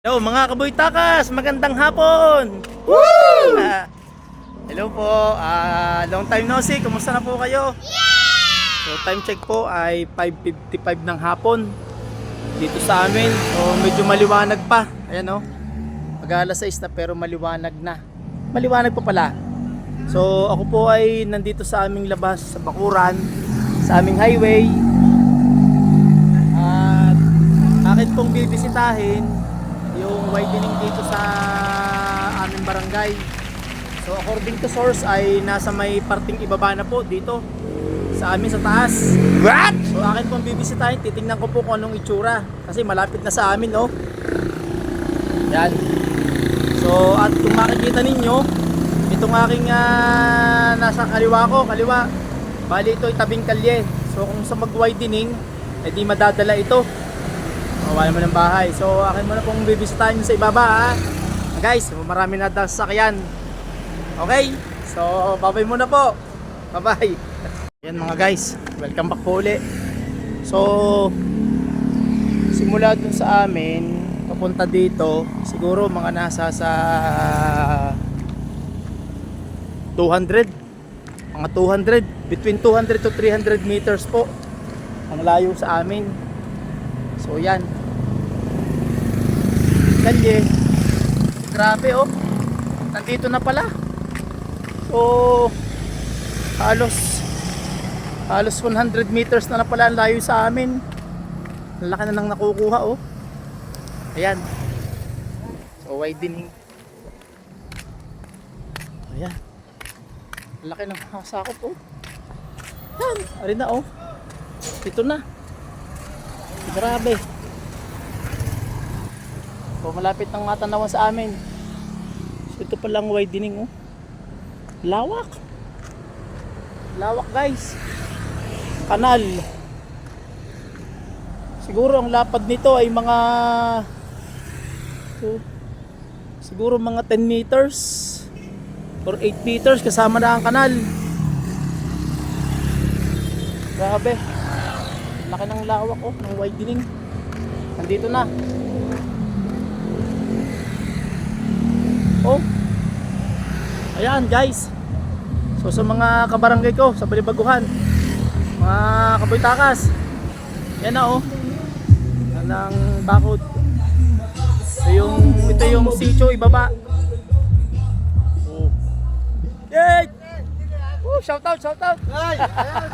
Hello mga kaboy takas, magandang hapon! Woo! Hello po, long time no see, kumusta na po kayo? So time check po ay 5:55 ng hapon dito sa amin. So medyo maliwanag pa, ayan o. Mag-alas 6 na pero maliwanag na. Maliwanag pa pala. So ako po ay nandito sa aming labas sa Bakuran, sa aming highway. At akin pong bibisitahin yung widening dito sa aming barangay. So according to source ay nasa may parting ibaba na po dito sa amin sa taas. What? So akin pong bibisitahin, titingnan ko po kung anong itsura kasi malapit na sa amin, oh. Yan. So at kung makikita ninyo, itong aking nasa kaliwa, bali ito ay tabing kalye. So kung sa mag-widening, ay di madadala ito. Wala naman ng bahay. So akin muna pong bibisitahin nyo sa ibaba, ha. Guys, marami na daw sasakyan. Okay, so bye-bye muna po. Bye-bye. Yan mga guys, welcome back po uli. So simula dun sa amin papunta dito, siguro mga nasa sa 200, mga 200, between 200 to 300 meters po ang layo sa amin. So yan, kalye, grabe, oh, nandito na pala. So halos 100 meters na pala ang layo sa amin. Ang laki na nang nakukuha, oh. Ayan, so widening. Ayan, ang laki ng sakop, oh. Yan, arin na, oh, ito na. Grabe. So malapit nang matanawan sa amin. So ito palang widening, oh. Lawak. Lawak, guys. Kanal. Siguro ang lapad nito ay mga siguro mga 10 meters or 8 meters kasama na ang kanal. Grabe. Laki ng lawak, oh, ng widening. Nandito na. Oh. Ayan, guys. So sa mga kabarangay ko sa Balibaguhan, mga kaboy takas, yan na, oh. Yan ang bakod. So ito yung sitio ibaba. Oh. Yay! Oh, shout out. Ay, ayan.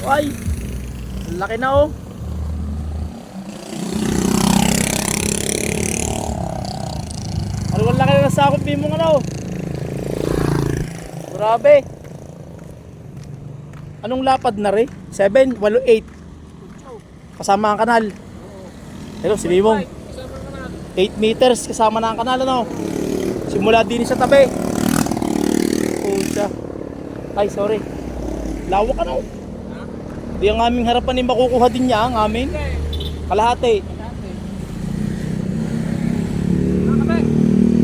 Ay, laki na, oh. Ano ang laki na sakop mo nga, oh. Grabe. Anong lapad na rin? 7, 8, 8 kasama ang kanal. Pero si Mimong 8 meters kasama na ang kanal, ano. Simula din sa tabi. Oh, siya. Ay, sorry. Lawak, ano. Yung aming harapan ay makukuha din niya ang aming kalahati.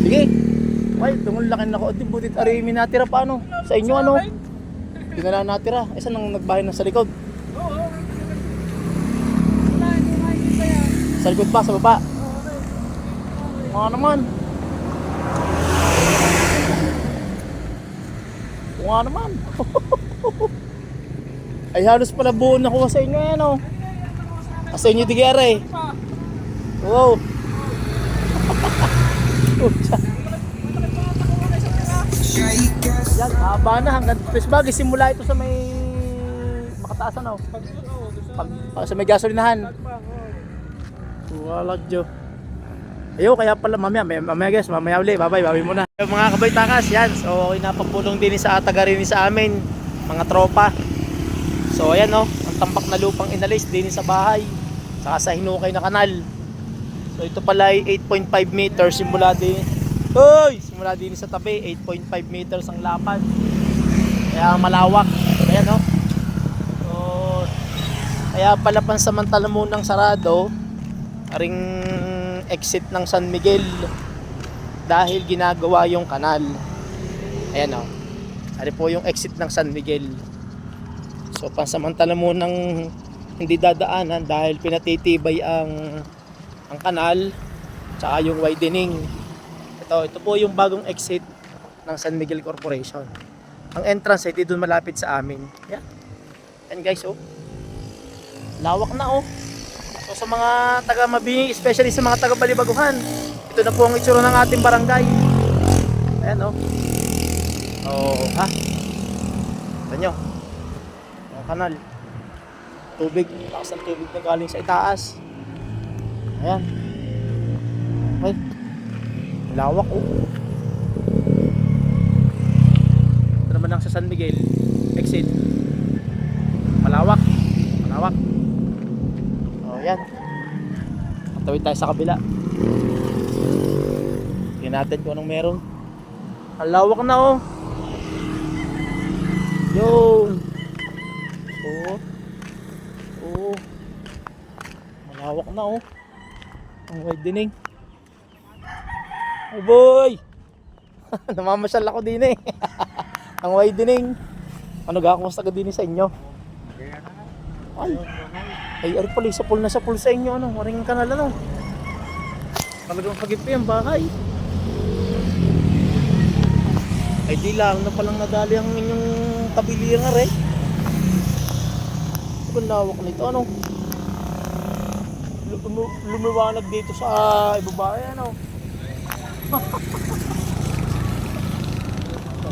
Sige. Ay, tungol laki na ako. Butit arimi natira pa, ano. Sa inyo, ano. Hindi na lang natira. Saan nang nagbahay na sa likod? Sa likod pa, sa baba. Mga naman. Mga naman. Ay halos pala buo na kuha sa inyo, yan, oh. Sa inyo tigara, eh. Wow. Yan, haba na hanggang Pisbag. Simula ito sa may makataasan, oh. Sa may gasolinahan. Walag jo. Ayo, kaya pala mamaya guys, mamaya uli. Bye muna. Mga kaboy takas, yan. So inapagpulong din sa taga-rin sa amin, mga tropa. So ayan, oh, ang tampak na lupang inalis din sa bahay, saka sa hinukay na kanal. So ito pala ay 8.5 meters simula din sa tabi. 8.5 meters ang lapad, kaya malawak. Ayan, oh. So kaya pala pansamantala munang sarado aring exit ng San Miguel dahil ginagawa yung kanal. Ayan, oh, ari po yung exit ng San Miguel. So pansamantala mo nang hindi dadaanan dahil pinatitibay ang ang kanal, tsaka yung widening. Ito po yung bagong exit ng San Miguel Corporation. Ang entrance ay dito malapit sa amin. Yan. Yan guys, oh. Lawak na, oh. So sa mga taga Mabini, especially sa mga taga Balibaguhan, ito na po ang itsura ng ating barangay. Ayan, oh. Oh, ha? Ito nyo. Ang kanal. Tubig. Lakas ng tubig na galing sa itaas. Ayan. Okay. Lawak, oh. Ito naman lang sa San Miguel. Exit. Malawak. Malawak. Oh, yan. Tawid tayo sa kabila. Tingnan natin kung anong meron. Ang lawak na, oh. Yun. Oh. Oh. Malawak na, oh. Ang widening. Oh boy. Namamasyal ako din, eh. Ang widening. Ano ga, kumusta ka din sa inyo? Ay, ari pala, sa pool sa inyo, ano, maring kanal, ano. Talagang pagipi ang bahay. Ay, di lang na palang nadali ang inyong tabilingar, eh. Ang lawak nito, ano. Lumiwanag dito sa ibaba, ano.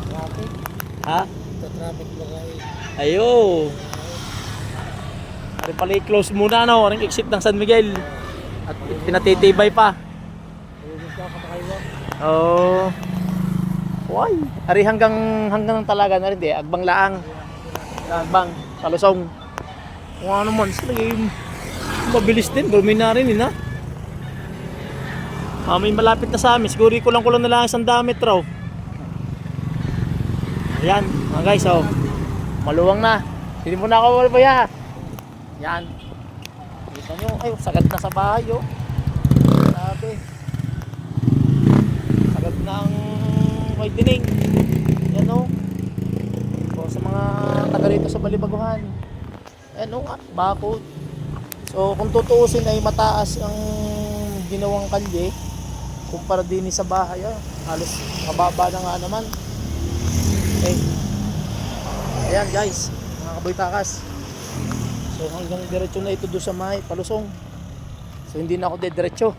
Traffic. Ha? Traffic ba kayo? Ayo. Ari pala i-close muna, no? Aring exit ng San Miguel. At pinatitibay pa. Oh. Why? Ari hanggang talaga na rin, di. Agbang laang. Agbang. Talusong. Kung ano man. Sila yung mabilis din. Gawin na rin, ha? May malapit na sa amin. Siguro kulang na lang 100 metro. Ayan, mga guys, oh. Maluwang na. Hindi mo na ako walpaya. Yan. Kita nyo, ay, sagad na sa bahay, oh. Sabi. Sagad na ang widening. Yan, oh. So, sa mga taga rito sa Balibaguhan. Ayan, oh, bakod. So, kung tutuusin ay mataas ang ginawang kalye kumpara din sa bahay, oh. Halos mababa na nga naman. Okay. Ayan guys, mga kaboytakas. So hanggang diretso na ito doon sa may palusong. So hindi na ako diretso.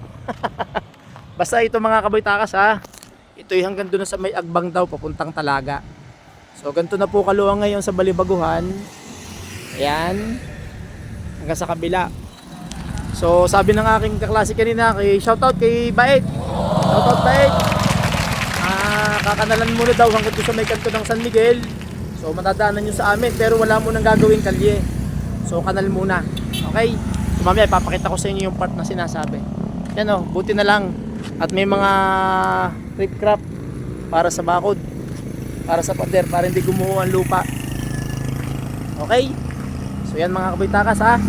Basta ito mga kaboytakas, ha. Ito'y hanggang doon sa may Agbang daw papuntang Talaga. So ganito na po kaluwang ngayon sa Balibaguhan. Ayan. Hanggang sa kabila. So sabi ng aking kaklase kanina, shoutout kay Bait. Shoutout Bait. Kakanalan muna daw hanggang doon sa may kanto ng San Miguel. So matadaanan nyo sa amin pero wala munang gagawing kalye. So kanal muna. Okay? So mamaya ipapakita ko sa inyo yung part na sinasabi. Yan, oh, buti na lang. At may mga riprap para sa bakod. Para sa pader, para hindi gumuho ang lupa. Okay? So yan mga kaboytakas, ha.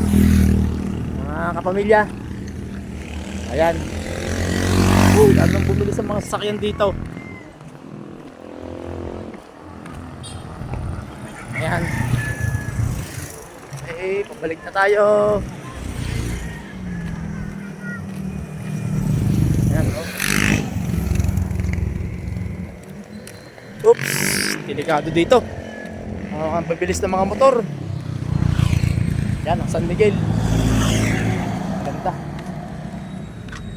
Mga kapamilya. Ayan. Anong bumili sa mga sasakyan dito. Ayan. Okay, pabalik na tayo. Ayan, oh. Oops, delikado dito. Ang bibilis ng mga motor. Yan, ang San Miguel. Ganda.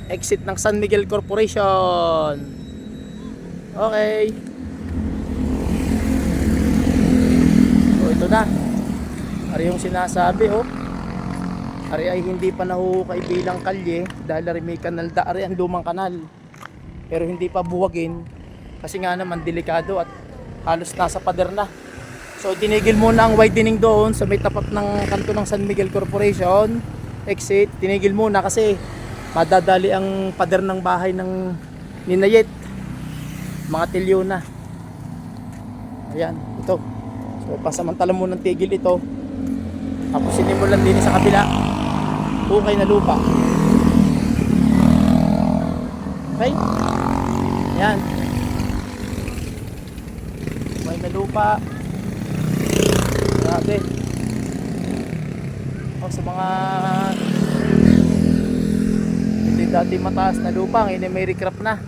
Exit ng San Miguel Corporation. Okay. Ito na. Ari yung sinasabi, oh. Ari ay hindi pa nahuhukay bilang kalye dahil ari may kanal da, ari ang lumang kanal. Pero hindi pa buwagin kasi nga naman delikado at halos nasa pader na. So tinigil muna ang widening doon sa may tapat ng kanto ng San Miguel Corporation. Exit, tinigil muna kasi madadali ang pader ng bahay ng Ninayet. Mga tilyo na. Ayan, ito. So pasamantala mo ng tigil ito. Tapos sinimulan din sa kabila. Hukay na lupa. Okay? Yan. Hukay na lupa. Grabe. O sa mga hindi dati mataas na lupa, ngayon ay may recrop na.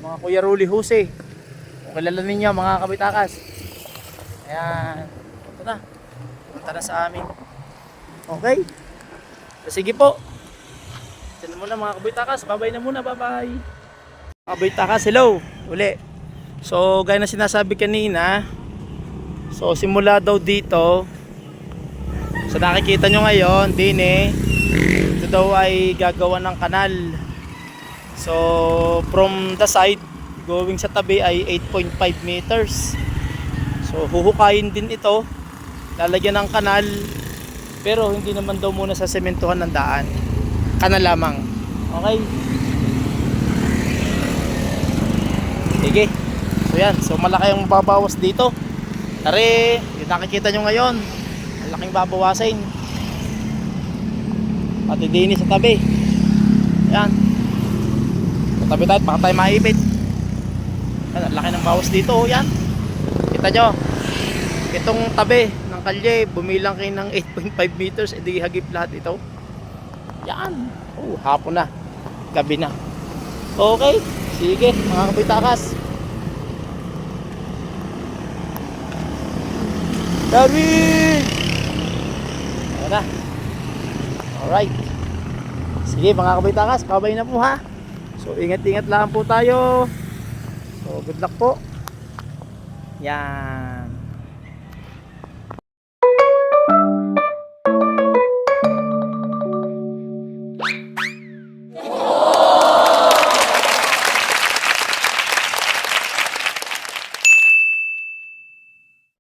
Mga Kuya Ruli Jose, kung kilala ninyo mga kabitakas. Ayan, ito na, punta na sa amin. Okay, so, sige po. Ito na muna mga kabitakas, babay na muna, babay. Kabitakas, hello, uli. So gaya na sinasabi kanina, so simula daw dito, so nakikita nyo ngayon din ito daw ay gagawa ng kanal. So from the side going sa tabi ay 8.5 meters. So huhukayin din ito, lalagyan ng kanal, pero hindi naman daw muna sa sementuhan ng daan, kanal lamang. Okay, sige. So yan, so malaki ang mababawas dito. Tari, yung nakikita nyo ngayon, malaking babawasin. Pati dinis sa tabi. Yan. Sa tabi tayo, baka tayo maipit. Yan, ang laki ng bawas dito. Oh, yan. Kita nyo. Itong tabi ng kalye, bumilang kayo ng 8.5 meters. Edi hagip lahat ito. Yan. Oh, hapon na. Gabi na. Okay. Sige, mga kabitakas. Darwin! Ayan na. Alright. Sige mga kabitakas, kabay na po ha. So ingat-ingat lang po tayo. So good luck po. Yan.